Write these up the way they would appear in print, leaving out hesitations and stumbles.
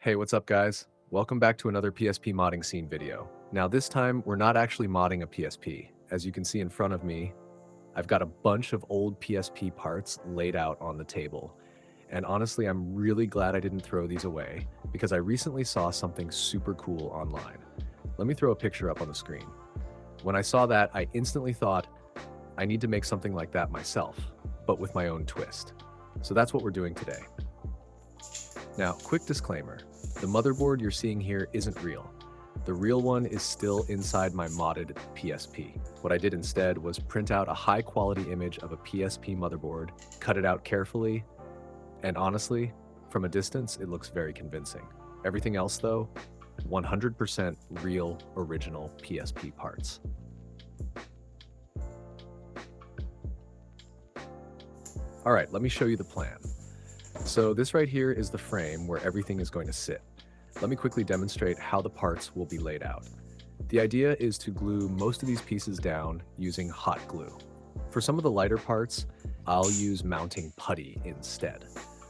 Hey, what's up, guys? Welcome back to another PSP modding scene video. Now, this time, we're not actually modding a PSP. As you can see in front of me, I've got a bunch of old PSP parts laid out on the table. And honestly, I'm really glad I didn't throw these away because I recently saw something super cool online. Let me throw a picture up on the screen. When I saw that, I instantly thought, I need to make something like that myself, but with my own twist. So that's what we're doing today. Now, quick disclaimer, the motherboard you're seeing here isn't real. The real one is still inside my modded PSP. What I did instead was print out a high quality image of a PSP motherboard, cut it out carefully, and honestly, from a distance, it looks very convincing. Everything else though, 100% real original PSP parts. All right, let me show you the plan. So this right here is the frame where everything is going to sit. Let me quickly demonstrate how the parts will be laid out. The idea is to glue most of these pieces down using hot glue. For some of the lighter parts, I'll use mounting putty instead.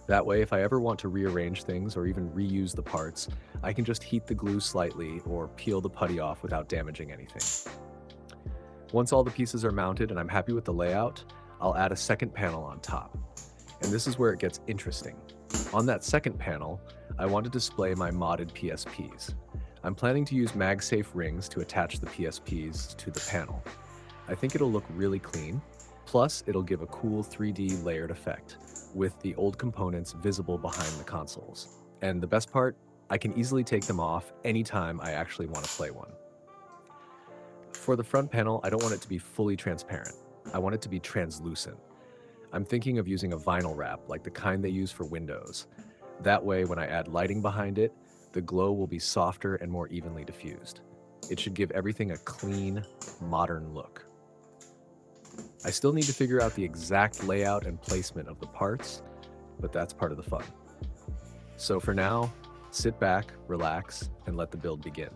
That way, if I ever want to rearrange things or even reuse the parts, I can just heat the glue slightly or peel the putty off without damaging anything. Once all the pieces are mounted and I'm happy with the layout, I'll add a second panel on top. And this is where it gets interesting. On that second panel, I want to display my modded PSPs. I'm planning to use MagSafe rings to attach the PSPs to the panel. I think it'll look really clean, plus it'll give a cool 3D layered effect, with the old components visible behind the consoles. And the best part, I can easily take them off anytime I actually want to play one. For the front panel, I don't want it to be fully transparent. I want it to be translucent. I'm thinking of using a vinyl wrap, like the kind they use for windows. That way, when I add lighting behind it, the glow will be softer and more evenly diffused. It should give everything a clean, modern look. I still need to figure out the exact layout and placement of the parts, but that's part of the fun. So for now, sit back, relax, and let the build begin.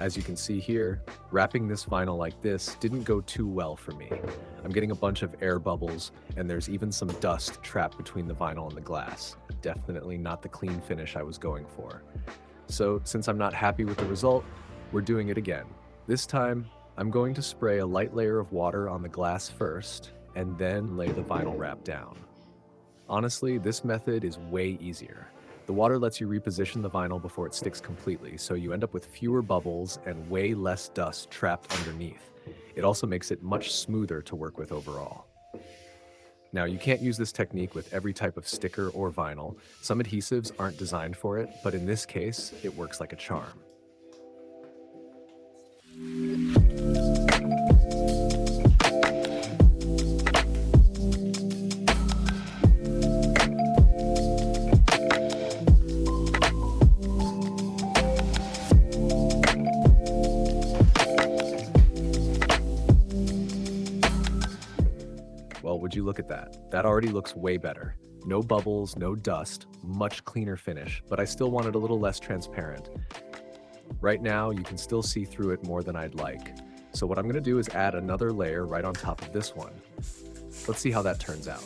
As you can see here, wrapping this vinyl like this didn't go too well for me. I'm getting a bunch of air bubbles, and there's even some dust trapped between the vinyl and the glass. Definitely not the clean finish I was going for. So since I'm not happy with the result, we're doing it again. This time, I'm going to spray a light layer of water on the glass first, and then lay the vinyl wrap down. Honestly, this method is way easier. The water lets you reposition the vinyl before it sticks completely, so you end up with fewer bubbles and way less dust trapped underneath. It also makes it much smoother to work with overall. Now, you can't use this technique with every type of sticker or vinyl. Some adhesives aren't designed for it, but in this case, it works like a charm. Well, would you look at that? That already looks way better. No bubbles, no dust, much cleaner finish, but I still want it a little less transparent. Right now, you can still see through it more than I'd like. So what I'm gonna do is add another layer right on top of this one. Let's see how that turns out.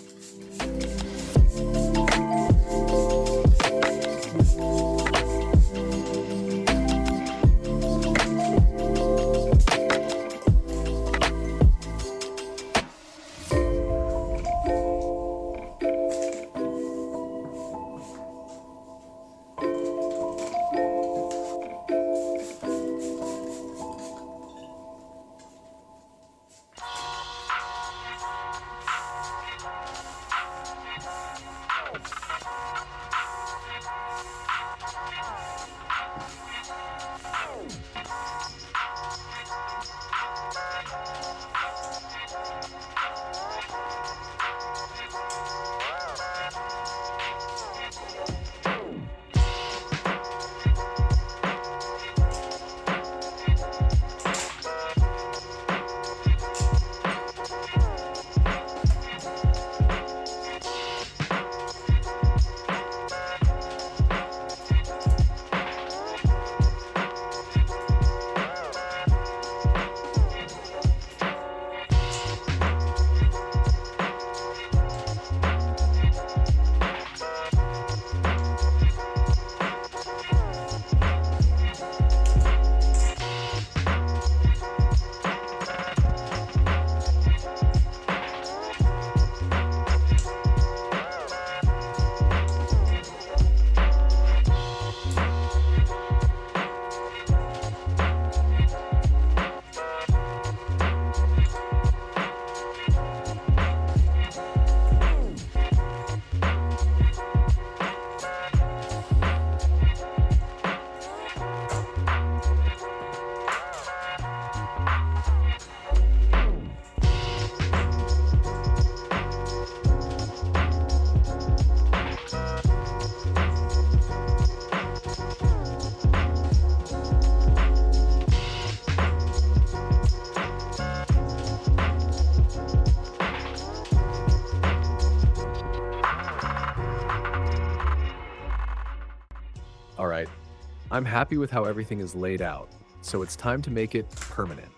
I'm happy with how everything is laid out, so it's time to make it permanent.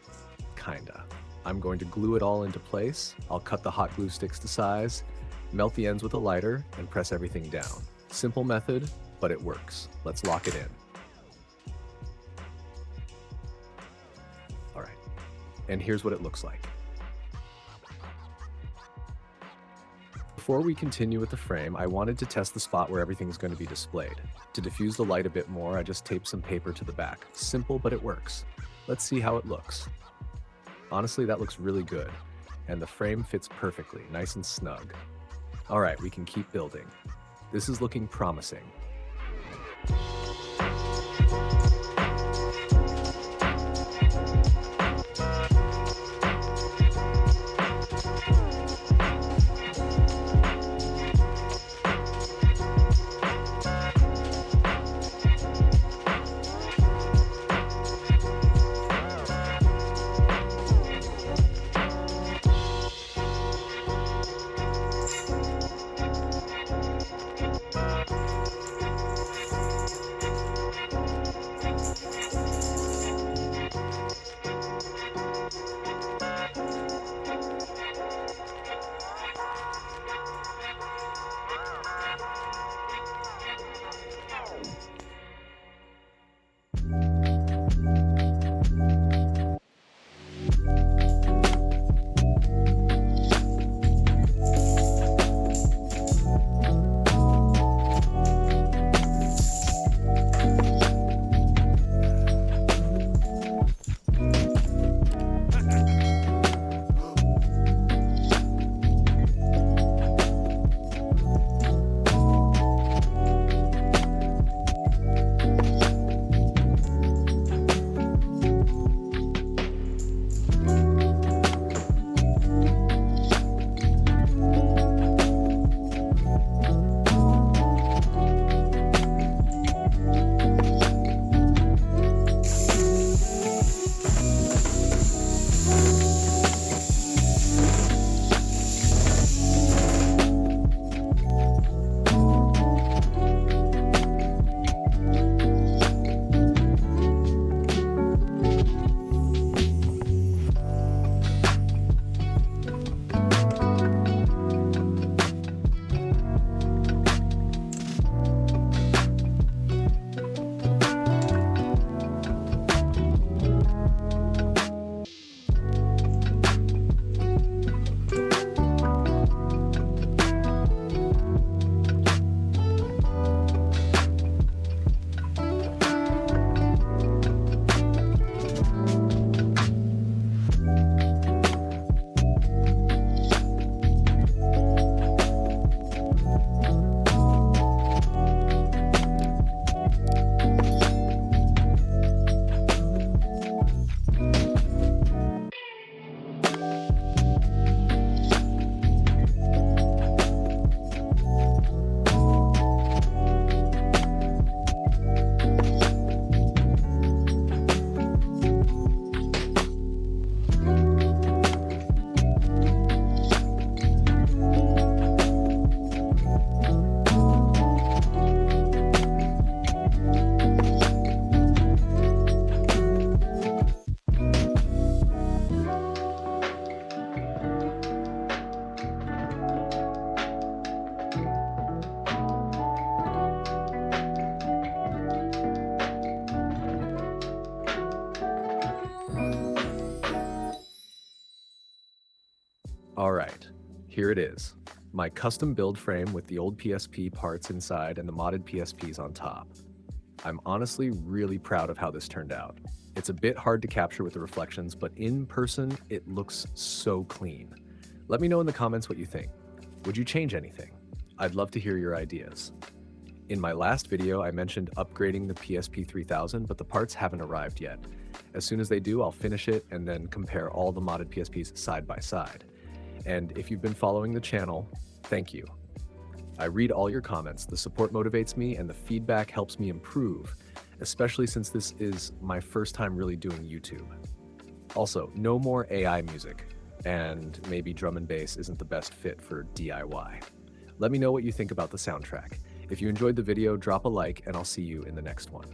Kinda. I'm going to glue it all into place. I'll cut the hot glue sticks to size, melt the ends with a lighter, and press everything down. Simple method, but it works. Let's lock it in. All right. And here's what it looks like. Before we continue with the frame, I wanted to test the spot where everything's going to be displayed. To diffuse the light a bit more, I just taped some paper to the back. Simple, but it works. Let's see how it looks. Honestly, that looks really good, and the frame fits perfectly, nice and snug. All right, we can keep building. This is looking promising. All right, here it is. My custom build frame with the old PSP parts inside and the modded PSPs on top. I'm honestly really proud of how this turned out. It's a bit hard to capture with the reflections, but in person, it looks so clean. Let me know in the comments what you think. Would you change anything? I'd love to hear your ideas. In my last video, I mentioned upgrading the PSP 3000, but the parts haven't arrived yet. As soon as they do, I'll finish it and then compare all the modded PSPs side by side. And if you've been following the channel, thank you. I read all your comments. The support motivates me and the feedback helps me improve, especially since this is my first time really doing YouTube. Also, no more AI music, and maybe drum and bass isn't the best fit for DIY. Let me know what you think about the soundtrack. If you enjoyed the video, drop a like and I'll see you in the next one.